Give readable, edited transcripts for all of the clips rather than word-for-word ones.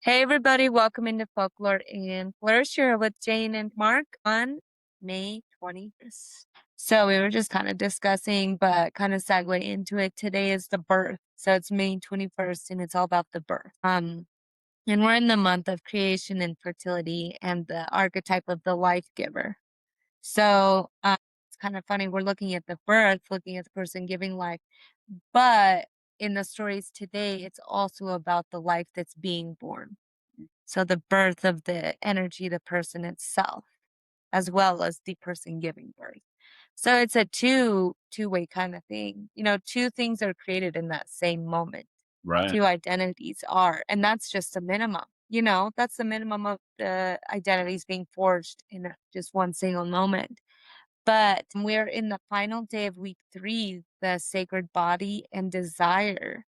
Hey everybody, welcome into Folklore and Flourish here with Jane and Mark on May 21st. So we were just kind of discussing, but kind of segue into it. Today is the birth. So it's May 21st and it's all about the birth. And we're in the month of creation and fertility and the archetype of the life giver. So it's kind of funny. We're looking at the birth, looking at the person giving life, but in the stories today, it's also about the life that's being born. So the birth of the energy, the person itself, as well as the person giving birth. So it's a two-way kind of thing. Two things are created in that same moment. Right. Two identities are, and that's just the minimum. That's the minimum of the identities being forged in just one single moment. But we're in the final day of week 3, the sacred body and desire.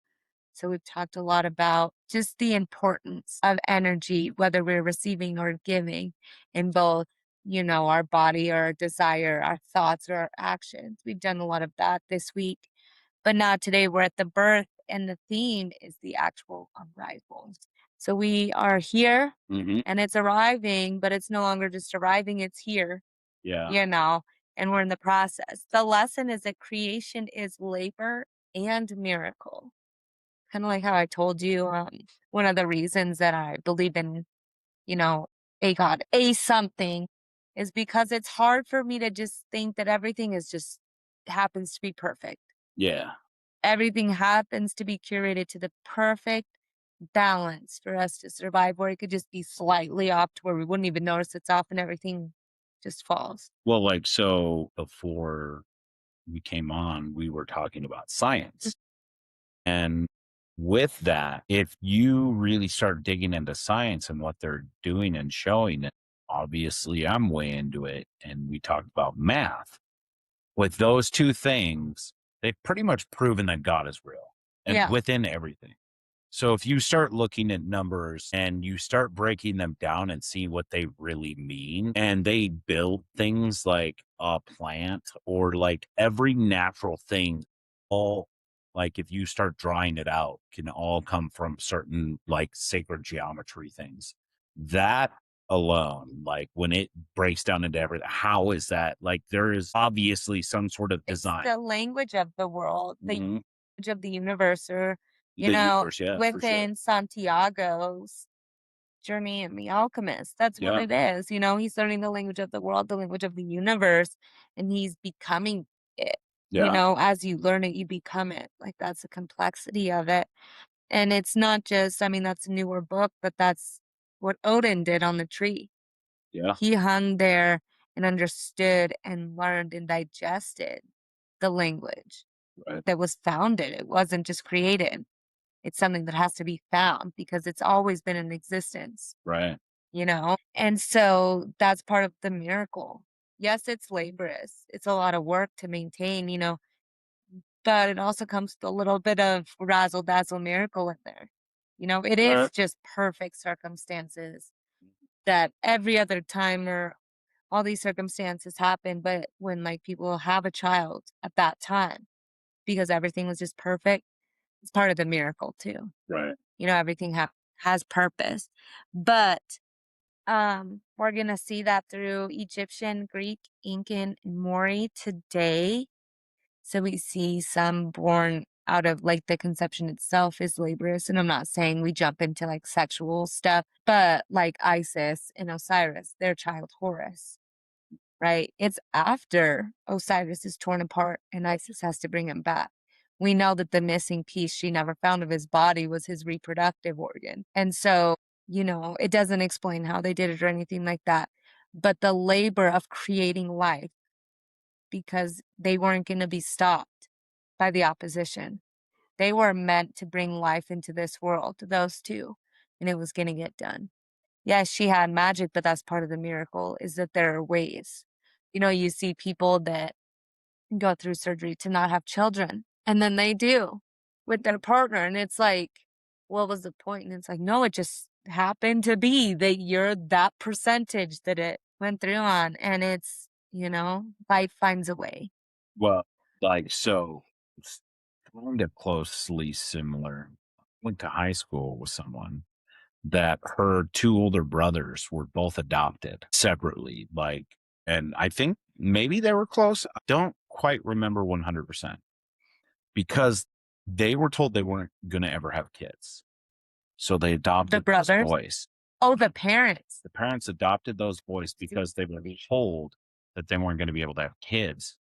So we've talked a lot about just the importance of energy, whether we're receiving or giving in both, our body or our desire, our thoughts or our actions. We've done a lot of that this week. But now today we're at the birth and the theme is the actual arrival. So we are here hmm and it's arriving, but it's no longer just arriving, it's here, Yeah. you know, and we're in the process. The lesson is that creation is labor and miracle. Kinda like how I told you, one of the reasons that I believe in, you know, a God, a something, is because it's hard for me to just think that everything is just happens to be perfect. Yeah. Everything happens to be curated to the perfect balance for us to survive, where it could just be slightly off to where we wouldn't even notice it's off and everything just falls. Well, so before we came on, we were talking about science. And with that, if you really start digging into science and what they're doing and showing it, obviously I'm way into it. And we talked about math. With those two things, they've pretty much proven that God is real and Yeah, within everything. So if you start looking at numbers and you start breaking them down and see what they really mean, and they build things like a plant or like every natural thing, all like if you start drawing it out, can all come from certain like sacred geometry things. That alone, like when it breaks down into everything, how is that? Like there is obviously some sort of it's design. the language of the world, the Mhm. language of the universe, or, The universe, yeah, for sure. within Santiago's journey in The Alchemist. That's what Yeah, it is. He's learning the language of the world, the language of the universe, and he's becoming it. yeah, As you learn it, you become it. Like that's the complexity of it. And it's not just, I mean, that's a newer book, but that's what Odin did on the tree. yeah, He hung there and understood and learned and digested the language right, that was founded. It wasn't just created. It's something that has to be found because it's always been in existence. right. And so that's part of the miracle. Yes, it's laborious. It's a lot of work to maintain, but it also comes with a little bit of razzle dazzle miracle in there. It Right. is just perfect circumstances that every other time or all these circumstances happen, but when like people have a child at that time because everything was just perfect, it's part of the miracle too. Right. Everything has purpose. But we're gonna see that through Egyptian, Greek, Incan, and Maori today. So we see some born out of like the conception itself is laborious. And I'm not saying we jump into like sexual stuff, but like Isis and Osiris, their child Horus, right? It's after Osiris is torn apart and Isis has to bring him back. We know that the missing piece she never found of his body was his reproductive organ. And so, it doesn't explain how they did it or anything like that. But the labor of creating life, because they weren't going to be stopped by the opposition. They were meant to bring life into this world, those two, and it was going to get done. Yes, she had magic, but that's part of the miracle is that there are ways. You see people that go through surgery to not have children, and then they do with their partner. And it's like, what was the point? And it's like, no, it just happened to be that you're that percentage that it went through on. And it's, life finds a way. Well, it's kind of closely similar. Went to high school with someone that her two older brothers were both adopted separately. Like, and I think maybe they were close. I don't quite remember 100% because they were told they weren't going to ever have kids. So they The adopted those brothers? boys. Oh, the parents. The parents adopted those boys because they were told that they weren't going to be able to have kids.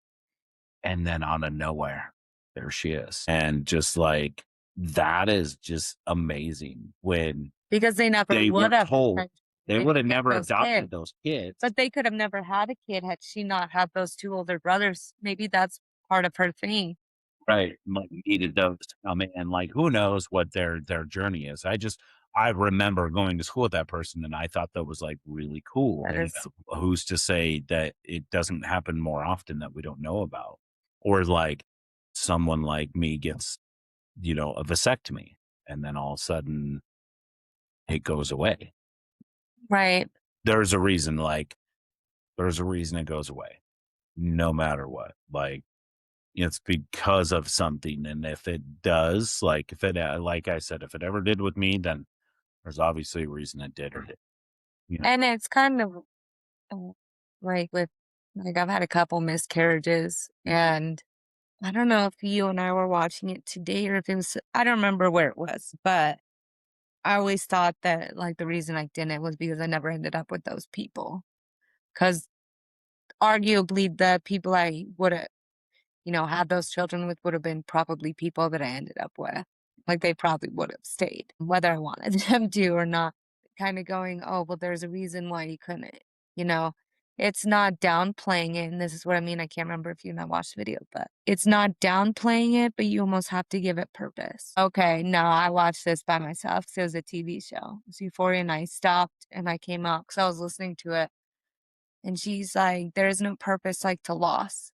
And then out of nowhere, there she is. And just like, that is just amazing when Because they never they would were have told they would have never those adopted kids. those kids. But they could have never had a kid had she not had those two older brothers. Maybe that's part of her thing. Right. Like, needed those to come in. Like, who knows what their journey is. I remember going to school with that person and I thought that was like really cool. That And is who's to say that it doesn't happen more often that we don't know about? Or like someone like me gets, a vasectomy and then all of a sudden it goes away. right. There's a reason, there's a reason it goes away no matter what. Like, it's because of something. And if it does, like if it, like I said, if it ever did with me, then there's obviously a reason it did or did. And it's kind of uh, like I've had a couple miscarriages, and I don't know if you and I were watching it today or if it was, I don't remember where it was, but I always thought that like the reason I didn't was because I never ended up with those people. Because arguably the people I would have, had those children with would have been probably people that I ended up with. Like they probably would have stayed, whether I wanted them to or not. Kind of going, oh, well, there's a reason why you couldn't, you know? It's not downplaying it. And this is what I mean. I can't remember if you and I watched the video, but it's not downplaying it, but you almost have to give it purpose. Okay, no, I watched this by myself because it was a TV show. It was Euphoria, and I stopped and I came out because I was listening to it. And she's like, there is no purpose like to loss.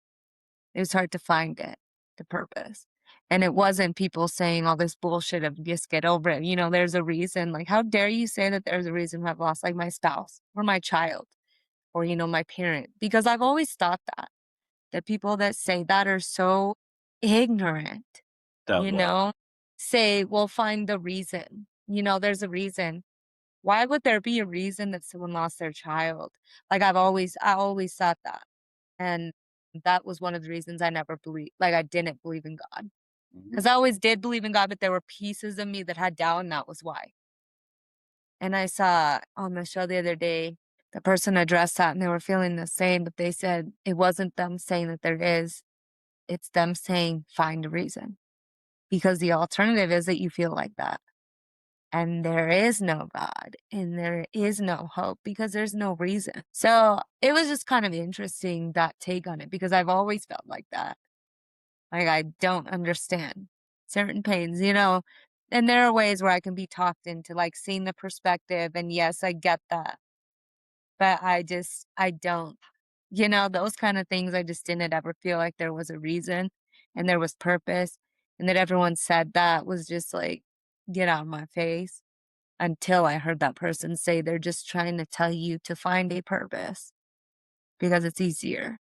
It was hard to find it, the purpose. And it wasn't people saying all this bullshit of just get over it. There's a reason. Like, how dare you say that there's a reason I've lost like my spouse or my child or, my parent? Because I've always thought that people that say that are so ignorant, That you was know, say, well, find the reason. There's a reason. Why would there be a reason that someone lost their child? Like I always thought that. And that was one of the reasons I never believed, like, I didn't believe in God. Mhm. Because I always did believe in God, but there were pieces of me that had doubt, and that was why. And I saw on the show the other day, the person addressed that, and they were feeling the same, but they said it wasn't them saying that there is, it's them saying, "Find a reason." Because the alternative is that you feel like that, and there is no God, and there is no hope because there's no reason. So, it was just kind of interesting, that take on it, because I've always felt like that. Like, I don't understand certain pains, and there are ways where I can be talked into, like, seeing the perspective, and yes, I get that, but I don't. Those kind of things, I just didn't ever feel like there was a reason and there was purpose, and that everyone said that was just like, get out of my face, until I heard that person say they're just trying to tell you to find a purpose because it's easier.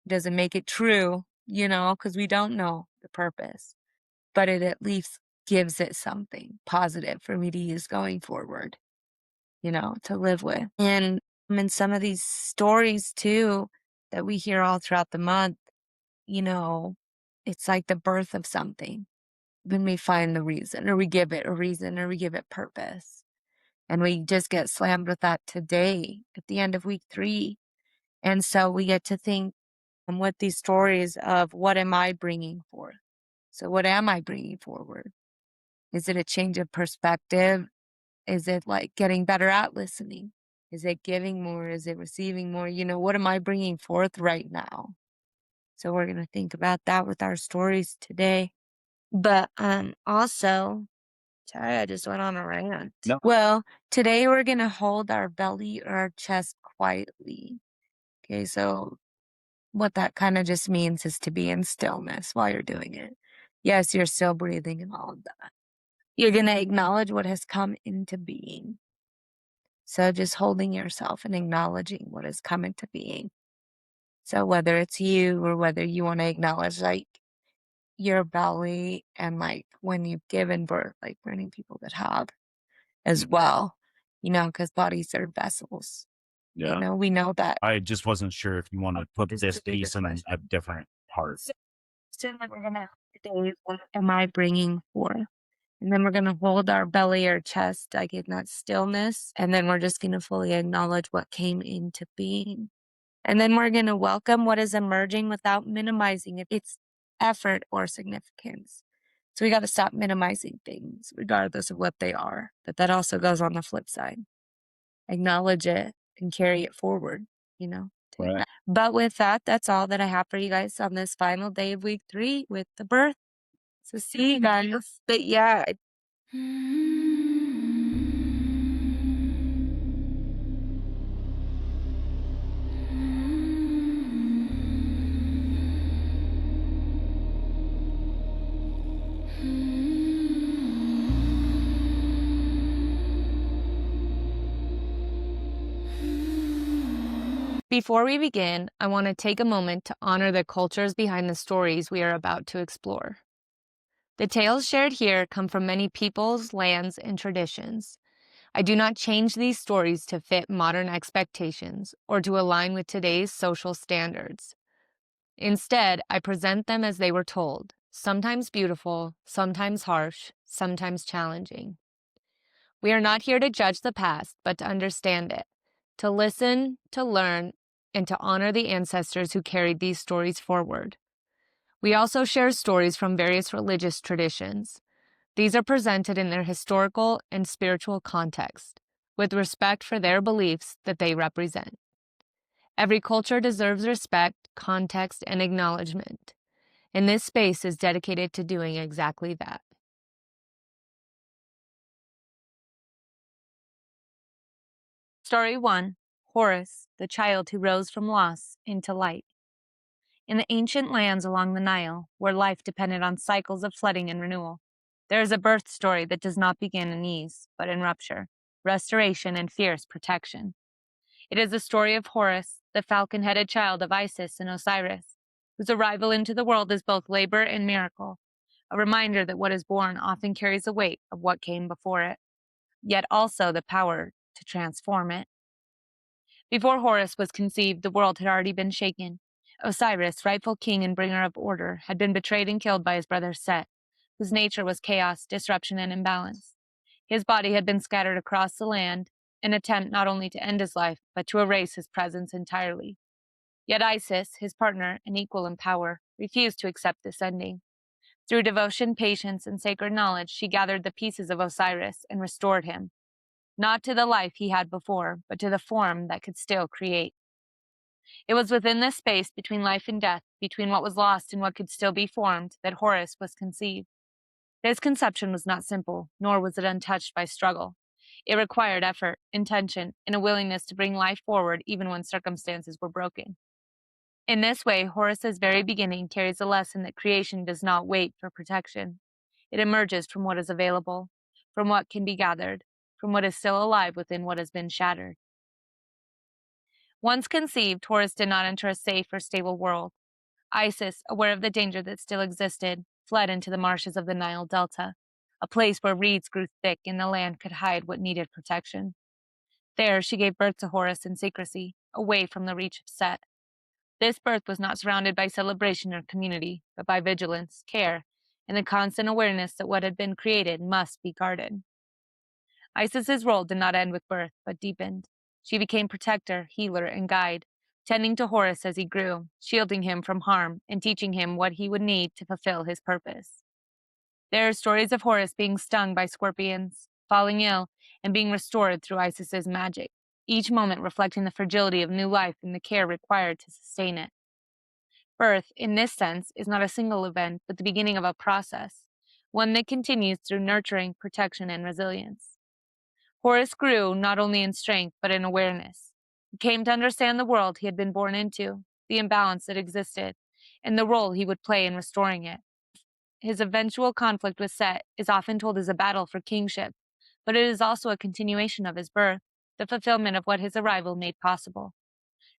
Doesn't make it true, because we don't know the purpose, but it at least gives it something positive for me to use going forward, to live with. And in some of these stories too that we hear all throughout the month, you know, it's like the birth of something when we find the reason, or we give it a reason, or we give it purpose. And we just get slammed with that today at the end of week 3. And so we get to think with these stories of, what am I bringing forth? So what am I bringing forward? Is it a change of perspective? Is it like getting better at listening? Is it giving more? Is it receiving more? What am I bringing forth right now? So we're going to think about that with our stories today. But also, sorry, I just went on a rant. no, Well, today we're going to hold our belly or our chest quietly. Okay, so what that kind of just means is to be in stillness while you're doing it. Yes, you're still breathing and all of that. You're going to acknowledge what has come into being. So just holding yourself and acknowledging what has come into being. So whether it's you, or whether you want to acknowledge like your belly, and like when you've given birth, like for any people that have as well. because bodies are vessels. Yeah. We know that. I just wasn't sure if you want to put this piece in a different part. So then we're gonna today, what am I bringing forth? And then we're gonna hold our belly or chest, like in that stillness, and then we're just gonna fully acknowledge what came into being. And then we're gonna welcome what is emerging without minimizing its effort or significance. So we got to stop minimizing things, regardless of what they are. But that also goes on the flip side. Acknowledge it and carry it forward, take Right. that. But with that, that's all that I have for you guys on this final day of week 3 with the birth. So see you guys. But yeah, before we begin, I want to take a moment to honor the cultures behind the stories we are about to explore. The tales shared here come from many peoples, lands, and traditions. I do not change these stories to fit modern expectations or to align with today's social standards. Instead, I present them as they were told, sometimes beautiful, sometimes harsh, sometimes challenging. We are not here to judge the past, but to understand it, to listen, to learn, and to honor the ancestors who carried these stories forward. We also share stories from various religious traditions. These are presented in their historical and spiritual context, with respect for their beliefs that they represent. Every culture deserves respect, context, and acknowledgement, and this space is dedicated to doing exactly that. Story 1. Horus, the child who rose from loss into light. In the ancient lands along the Nile, where life depended on cycles of flooding and renewal, there is a birth story that does not begin in ease, but in rupture, restoration, and fierce protection. It is the story of Horus, the falcon-headed child of Isis and Osiris, whose arrival into the world is both labor and miracle, a reminder that what is born often carries the weight of what came before it, yet also the power to transform it. Before Horus was conceived, the world had already been shaken. Osiris, rightful king and bringer of order, had been betrayed and killed by his brother Set, whose nature was chaos, disruption, and imbalance. His body had been scattered across the land, an attempt not only to end his life, but to erase his presence entirely. Yet Isis, his partner and equal in power, refused to accept this ending. Through devotion, patience, and sacred knowledge, she gathered the pieces of Osiris and restored him, not to the life he had before, but to the form that could still create. It was within this space between life and death, between what was lost and what could still be formed, that Horus was conceived. This conception was not simple, nor was it untouched by struggle. It required effort, intention, and a willingness to bring life forward even when circumstances were broken. In this way, Horus's very beginning carries a lesson that creation does not wait for protection. It emerges from what is available, from what can be gathered, from what is still alive within what has been shattered. Once conceived, Horus did not enter a safe or stable world. Isis, aware of the danger that still existed, fled into the marshes of the Nile Delta, a place where reeds grew thick and the land could hide what needed protection. There, she gave birth to Horus in secrecy, away from the reach of Set. This birth was not surrounded by celebration or community, but by vigilance, care, and the constant awareness that what had been created must be guarded. Isis's role did not end with birth, but deepened. She became protector, healer, and guide, tending to Horus as he grew, shielding him from harm, and teaching him what he would need to fulfill his purpose. There are stories of Horus being stung by scorpions, falling ill, and being restored through Isis's magic, each moment reflecting the fragility of new life and the care required to sustain it. Birth, in this sense, is not a single event, but the beginning of a process, one that continues through nurturing, protection, and resilience. Horus grew not only in strength, but in awareness. He came to understand the world he had been born into, the imbalance that existed, and the role he would play in restoring it. His eventual conflict with Set is often told as a battle for kingship, but it is also a continuation of his birth, the fulfillment of what his arrival made possible.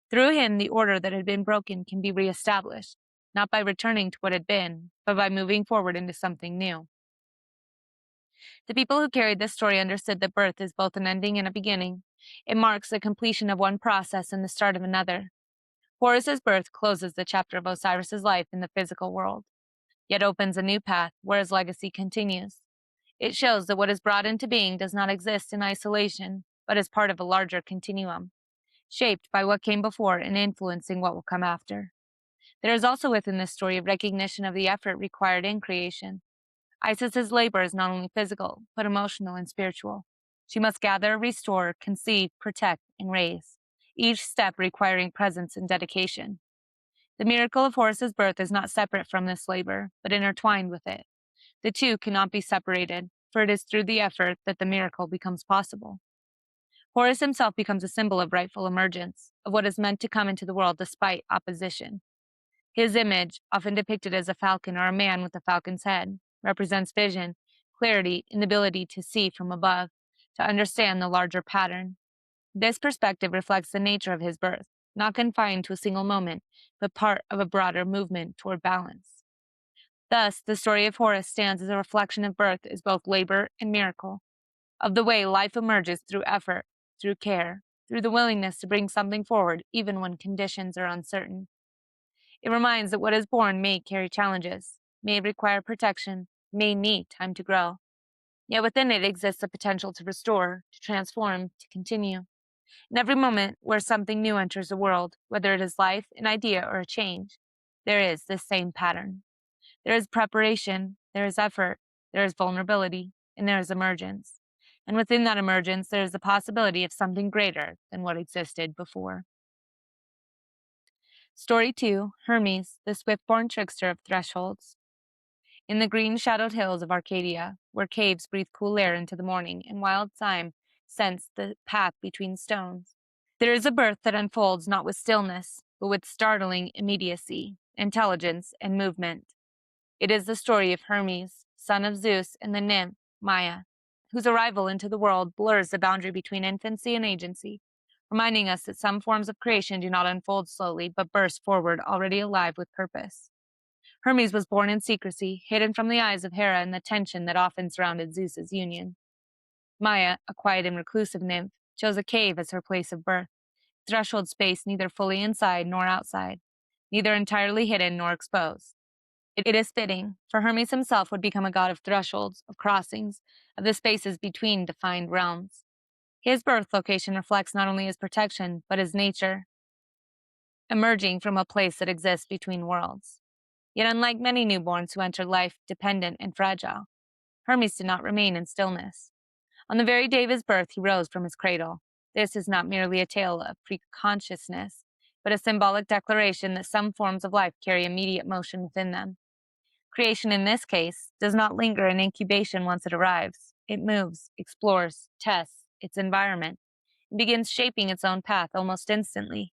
Through him, the order that had been broken can be reestablished, not by returning to what had been, but by moving forward into something new. The people who carried this story understood that birth is both an ending and a beginning. It marks the completion of one process and the start of another. Horus's birth closes the chapter of Osiris's life in the physical world, yet opens a new path where his legacy continues. It shows that what is brought into being does not exist in isolation, but is part of a larger continuum, shaped by what came before and influencing what will come after. There is also within this story a recognition of the effort required in creation. Isis's labor is not only physical, but emotional and spiritual. She must gather, restore, conceive, protect, and raise, each step requiring presence and dedication. The miracle of Horus's birth is not separate from this labor, but intertwined with it. The two cannot be separated, for it is through the effort that the miracle becomes possible. Horus himself becomes a symbol of rightful emergence, of what is meant to come into the world despite opposition. His image, often depicted as a falcon or a man with a falcon's head, represents vision, clarity, and the ability to see from above, to understand the larger pattern. This perspective reflects the nature of his birth, not confined to a single moment, but part of a broader movement toward balance. Thus, the story of Horus stands as a reflection of birth as both labor and miracle, of the way life emerges through effort, through care, through the willingness to bring something forward even when conditions are uncertain. It reminds that what is born may carry challenges, may require protection, may need time to grow. Yet within it exists the potential to restore, to transform, to continue. In every moment where something new enters the world, whether it is life, an idea, or a change, there is this same pattern. There is preparation, there is effort, there is vulnerability, and there is emergence. And within that emergence, there is the possibility of something greater than what existed before. Story 2, Hermes, the swift-born trickster of thresholds. In the green-shadowed hills of Arcadia, where caves breathe cool air into the morning and wild thyme scents the path between stones, there is a birth that unfolds not with stillness, but with startling immediacy, intelligence, and movement. It is the story of Hermes, son of Zeus and the nymph, Maia, whose arrival into the world blurs the boundary between infancy and agency, reminding us that some forms of creation do not unfold slowly, but burst forward already alive with purpose. Hermes was born in secrecy, hidden from the eyes of Hera and the tension that often surrounded Zeus's union. Maia, a quiet and reclusive nymph, chose a cave as her place of birth, threshold space neither fully inside nor outside, neither entirely hidden nor exposed. It is fitting, for Hermes himself would become a god of thresholds, of crossings, of the spaces between defined realms. His birth location reflects not only his protection, but his nature, emerging from a place that exists between worlds. Yet unlike many newborns who enter life dependent and fragile, Hermes did not remain in stillness. On the very day of his birth, he rose from his cradle. This is not merely a tale of preconsciousness, but a symbolic declaration that some forms of life carry immediate motion within them. Creation in this case does not linger in incubation once it arrives. It moves, explores, tests its environment, and begins shaping its own path almost instantly.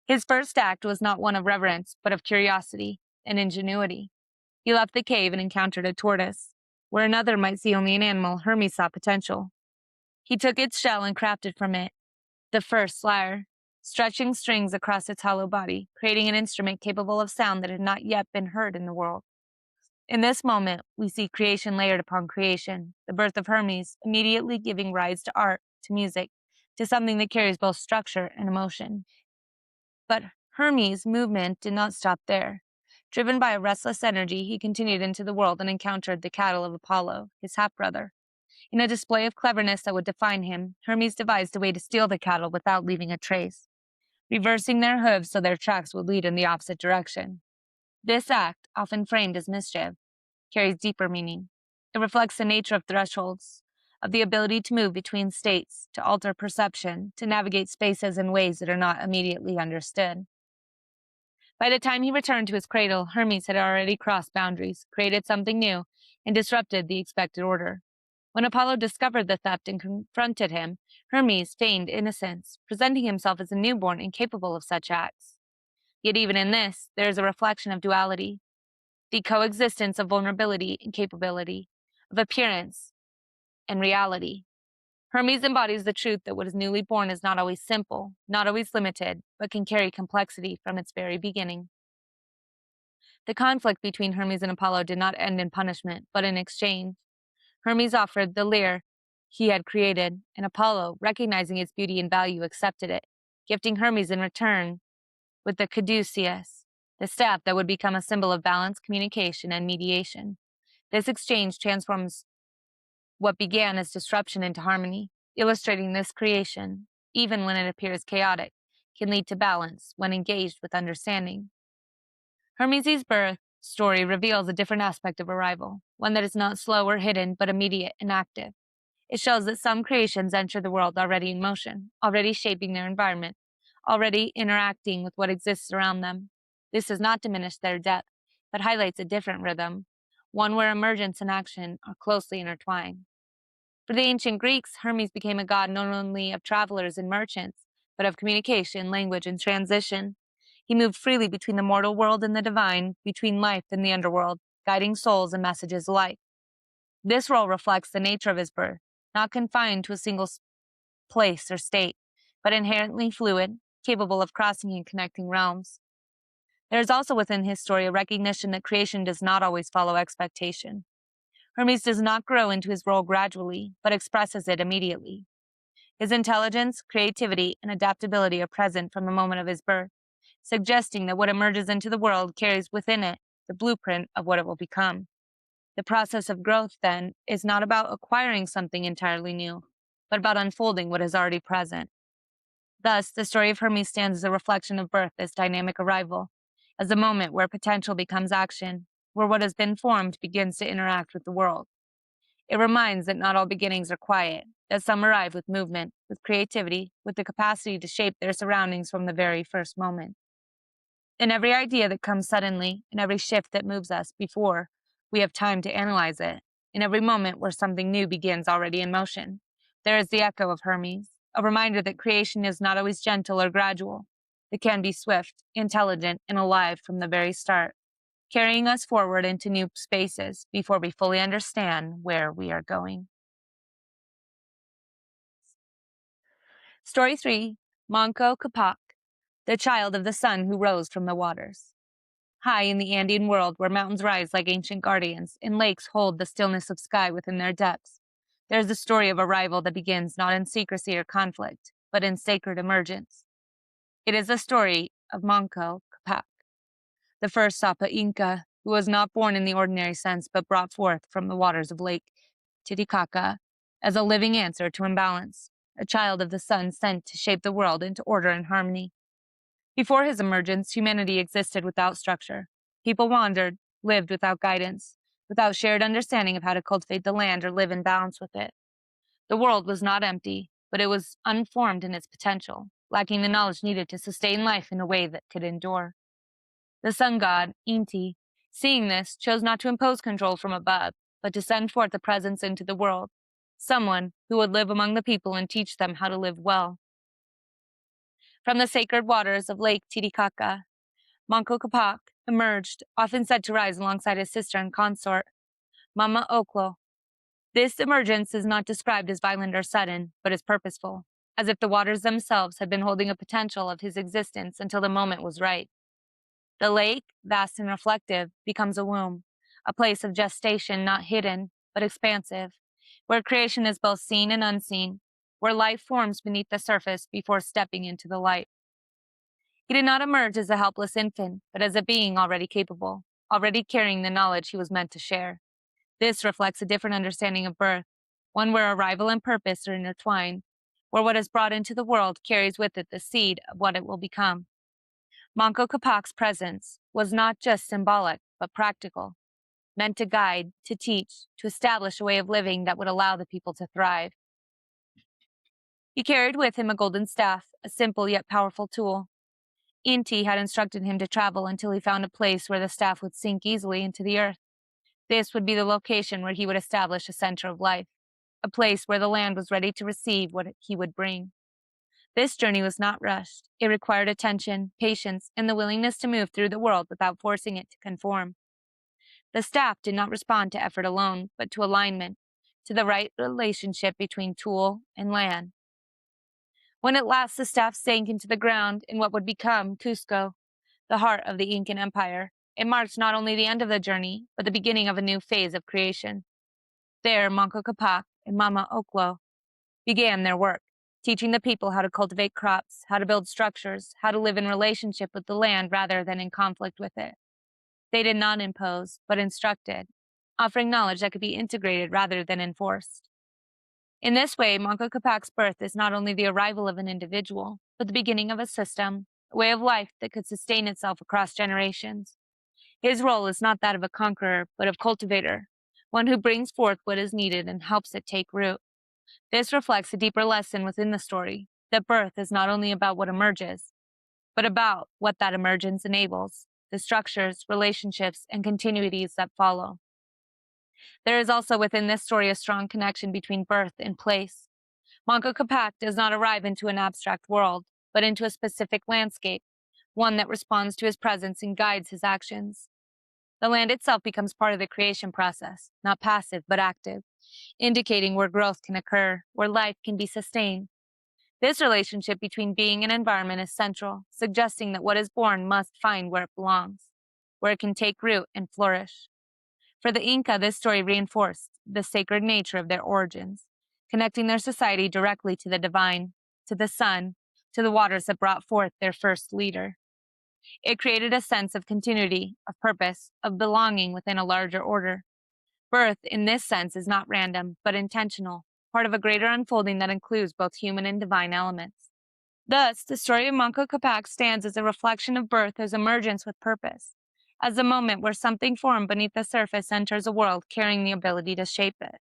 His first act was not one of reverence, but of curiosity and ingenuity. He left the cave and encountered a tortoise. Where another might see only an animal, Hermes saw potential. He took its shell and crafted from it the first lyre, stretching strings across its hollow body, creating an instrument capable of sound that had not yet been heard in the world. In this moment, we see creation layered upon creation, the birth of Hermes immediately giving rise to art, to music, to something that carries both structure and emotion. But Hermes' movement did not stop there. Driven by a restless energy, he continued into the world and encountered the cattle of Apollo, his half-brother. In a display of cleverness that would define him, Hermes devised a way to steal the cattle without leaving a trace, reversing their hooves so their tracks would lead in the opposite direction. This act, often framed as mischief, carries deeper meaning. It reflects the nature of thresholds, of the ability to move between states, to alter perception, to navigate spaces in ways that are not immediately understood. By the time he returned to his cradle, Hermes had already crossed boundaries, created something new, and disrupted the expected order. When Apollo discovered the theft and confronted him, Hermes feigned innocence, presenting himself as a newborn incapable of such acts. Yet even in this, there is a reflection of duality, the coexistence of vulnerability and capability, of appearance and reality. Hermes embodies the truth that what is newly born is not always simple, not always limited, but can carry complexity from its very beginning. The conflict between Hermes and Apollo did not end in punishment, but in exchange. Hermes offered the lyre he had created, and Apollo, recognizing its beauty and value, accepted it, gifting Hermes in return with the caduceus, the staff that would become a symbol of balance, communication, and mediation. This exchange transforms what began as disruption into harmony, illustrating this creation, even when it appears chaotic, can lead to balance when engaged with understanding. Hermes' birth story reveals a different aspect of arrival, one that is not slow or hidden, but immediate and active. It shows that some creations enter the world already in motion, already shaping their environment, already interacting with what exists around them. This does not diminish their depth, but highlights a different rhythm, one where emergence and action are closely intertwined. For the ancient Greeks, Hermes became a god not only of travelers and merchants, but of communication, language, and transition. He moved freely between the mortal world and the divine, between life and the underworld, guiding souls and messages alike. This role reflects the nature of his birth, not confined to a single place or state, but inherently fluid, capable of crossing and connecting realms. There is also within his story a recognition that creation does not always follow expectation. Hermes does not grow into his role gradually, but expresses it immediately. His intelligence, creativity, and adaptability are present from the moment of his birth, suggesting that what emerges into the world carries within it the blueprint of what it will become. The process of growth, then, is not about acquiring something entirely new, but about unfolding what is already present. Thus, the story of Hermes stands as a reflection of birth as dynamic arrival, as a moment where potential becomes action, where what has been formed begins to interact with the world. It reminds that not all beginnings are quiet, that some arrive with movement, with creativity, with the capacity to shape their surroundings from the very first moment. In every idea that comes suddenly, in every shift that moves us before we have time to analyze it, in every moment where something new begins already in motion, there is the echo of Hermes, a reminder that creation is not always gentle or gradual. It can be swift, intelligent, and alive from the very start, carrying us forward into new spaces before we fully understand where we are going. Story 3, Manco Cápac, the child of the sun who rose from the waters. High in the Andean world, where mountains rise like ancient guardians and lakes hold the stillness of sky within their depths, there is a story of arrival that begins not in secrecy or conflict, but in sacred emergence. It is the story of Manco Cápac, the first Sapa Inca, who was not born in the ordinary sense, but brought forth from the waters of Lake Titicaca as a living answer to imbalance, a child of the sun sent to shape the world into order and harmony. Before his emergence, humanity existed without structure. People wandered, lived without guidance, without shared understanding of how to cultivate the land or live in balance with it. The world was not empty, but it was unformed in its potential, lacking the knowledge needed to sustain life in a way that could endure. The sun god, Inti, seeing this, chose not to impose control from above, but to send forth a presence into the world, someone who would live among the people and teach them how to live well. From the sacred waters of Lake Titicaca, Manco Cápac emerged, often said to rise alongside his sister and consort, Mama Oklo. This emergence is not described as violent or sudden, but as purposeful, as if the waters themselves had been holding a potential of his existence until the moment was right. The lake, vast and reflective, becomes a womb, a place of gestation not hidden, but expansive, where creation is both seen and unseen, where life forms beneath the surface before stepping into the light. He did not emerge as a helpless infant, but as a being already capable, already carrying the knowledge he was meant to share. This reflects a different understanding of birth, one where arrival and purpose are intertwined, where what is brought into the world carries with it the seed of what it will become. Manco Cápac's presence was not just symbolic, but practical, meant to guide, to teach, to establish a way of living that would allow the people to thrive. He carried with him a golden staff, a simple yet powerful tool. Inti had instructed him to travel until he found a place where the staff would sink easily into the earth. This would be the location where he would establish a center of life, a place where the land was ready to receive what he would bring. This journey was not rushed. It required attention, patience, and the willingness to move through the world without forcing it to conform. The staff did not respond to effort alone, but to alignment, to the right relationship between tool and land. When at last the staff sank into the ground in what would become Cusco, the heart of the Incan Empire, it marked not only the end of the journey, but the beginning of a new phase of creation. There, Manco Cápac and Mama Oklo began their work, teaching the people how to cultivate crops, how to build structures, how to live in relationship with the land rather than in conflict with it. They did not impose, but instructed, offering knowledge that could be integrated rather than enforced. In this way, Manco Capac's birth is not only the arrival of an individual, but the beginning of a system, a way of life that could sustain itself across generations. His role is not that of a conqueror, but of cultivator, one who brings forth what is needed and helps it take root. This reflects a deeper lesson within the story, that birth is not only about what emerges, but about what that emergence enables, the structures, relationships, and continuities that follow. There is also within this story a strong connection between birth and place. Manco Capac does not arrive into an abstract world, but into a specific landscape, one that responds to his presence and guides his actions. The land itself becomes part of the creation process, not passive but active, indicating where growth can occur, where life can be sustained. This relationship between being and environment is central, suggesting that what is born must find where it belongs, where it can take root and flourish. For the Inca, this story reinforced the sacred nature of their origins, connecting their society directly to the divine, to the sun, to the waters that brought forth their first leader. It created a sense of continuity, of purpose, of belonging within a larger order. Birth, in this sense, is not random, but intentional, part of a greater unfolding that includes both human and divine elements. Thus, the story of Manco Capac stands as a reflection of birth as emergence with purpose, as a moment where something formed beneath the surface enters a world carrying the ability to shape it.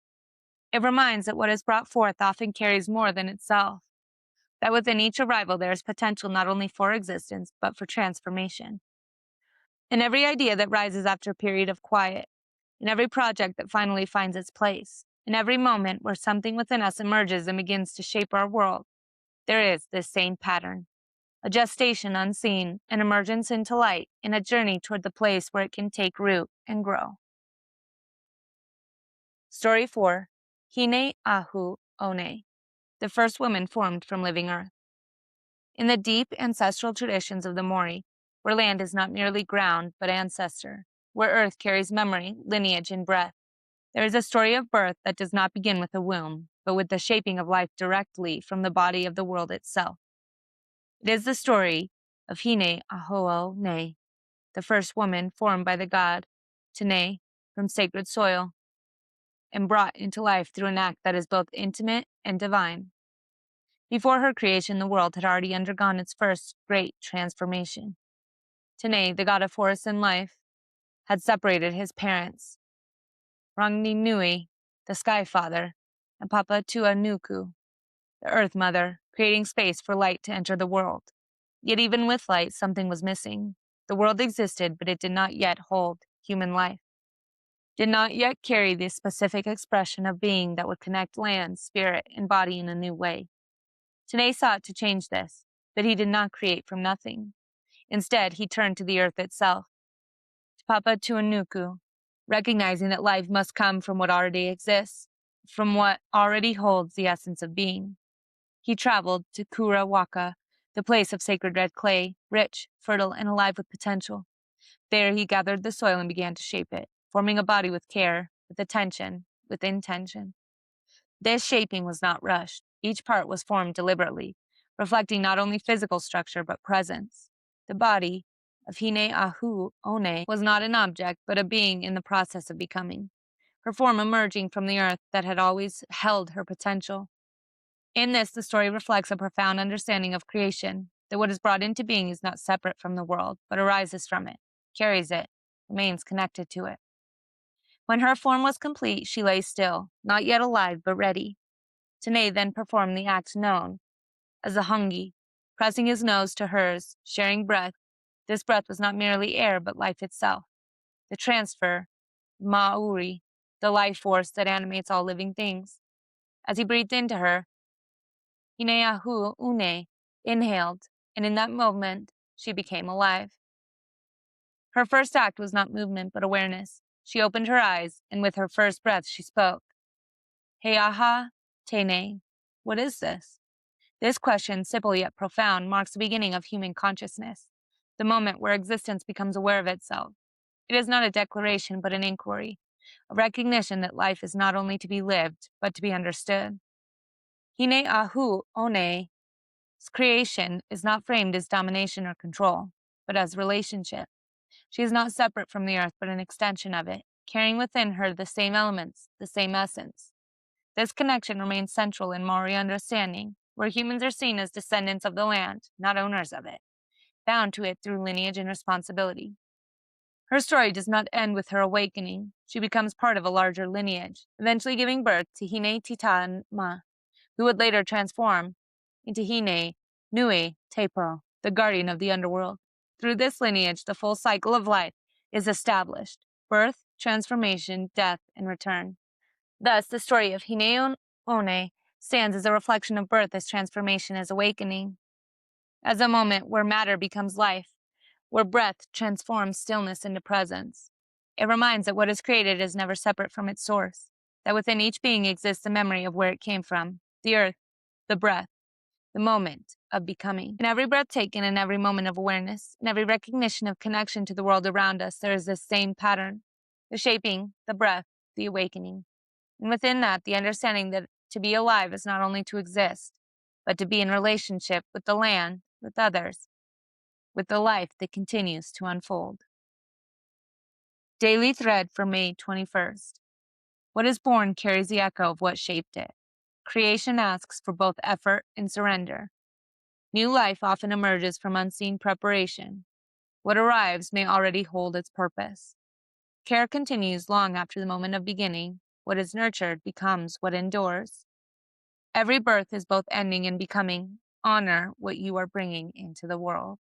It reminds that what is brought forth often carries more than itself, that within each arrival there is potential not only for existence, but for transformation. In every idea that rises after a period of quiet, in every project that finally finds its place, in every moment where something within us emerges and begins to shape our world, there is this same pattern. A gestation unseen, an emergence into light, and a journey toward the place where it can take root and grow. Story 4. Hineahuone, the first woman formed from living earth. In the deep ancestral traditions of the Māori, where land is not merely ground but ancestor, where earth carries memory, lineage, and breath, there is a story of birth that does not begin with a womb, but with the shaping of life directly from the body of the world itself. It is the story of Hineahuone, the first woman formed by the god Tene from sacred soil and brought into life through an act that is both intimate and divine. Before her creation, the world had already undergone its first great transformation. Tene, the god of forest and life, had separated his parents, Ranginui, the sky father, and Papatuanuku, the earth mother, creating space for light to enter the world. Yet even with light, something was missing. The world existed, but it did not yet hold human life, did not yet carry the specific expression of being that would connect land, spirit, and body in a new way. Tene sought to change this, but he did not create from nothing. Instead, he turned to the earth itself, to Papatuanuku, recognizing that life must come from what already exists, from what already holds the essence of being. He traveled to Kura Waka, the place of sacred red clay, rich, fertile, and alive with potential. There he gathered the soil and began to shape it, forming a body with care, with attention, with intention. This shaping was not rushed. Each part was formed deliberately, reflecting not only physical structure but presence. The body of Hineahuone was not an object, but a being in the process of becoming, her form emerging from the earth that had always held her potential. In this, the story reflects a profound understanding of creation, that what is brought into being is not separate from the world, but arises from it, carries it, remains connected to it. When her form was complete, she lay still, not yet alive, but ready. Tene then performed the act known as the hungi, pressing his nose to hers, sharing breath. This breath was not merely air, but life itself. The transfer, Māori, the life force that animates all living things. As he breathed into her, Hineahuone inhaled, and in that moment, she became alive. Her first act was not movement, but awareness. She opened her eyes, and with her first breath, she spoke. Heaha Tene, what is this? This question, simple yet profound, marks the beginning of human consciousness, the moment where existence becomes aware of itself. It is not a declaration, but an inquiry, a recognition that life is not only to be lived, but to be understood. Hineahuone's creation is not framed as domination or control, but as relationship. She is not separate from the earth, but an extension of it, carrying within her the same elements, the same essence. This connection remains central in Māori understanding, where humans are seen as descendants of the land, not owners of it, bound to it through lineage and responsibility. Her story does not end with her awakening. She becomes part of a larger lineage, eventually giving birth to Hineahuone, who would later transform into Hineahuone Tepo, the guardian of the underworld. Through this lineage, the full cycle of life is established: birth, transformation, death, and return. Thus, the story of Hineahuone stands as a reflection of birth, as transformation, as awakening, as a moment where matter becomes life, where breath transforms stillness into presence. It reminds that what is created is never separate from its source, that within each being exists a memory of where it came from, the earth, the breath, the moment of becoming. In every breath taken, in every moment of awareness, in every recognition of connection to the world around us, there is this same pattern: the shaping, the breath, the awakening. And within that, the understanding that to be alive is not only to exist, but to be in relationship with the land, with others, with the life that continues to unfold. Daily thread for May 21st. What is born carries the echo of what shaped it. Creation asks for both effort and surrender. New life often emerges from unseen preparation. What arrives may already hold its purpose. Care continues long after the moment of beginning. What is nurtured becomes what endures. Every birth is both ending and becoming. Honor what you are bringing into the world.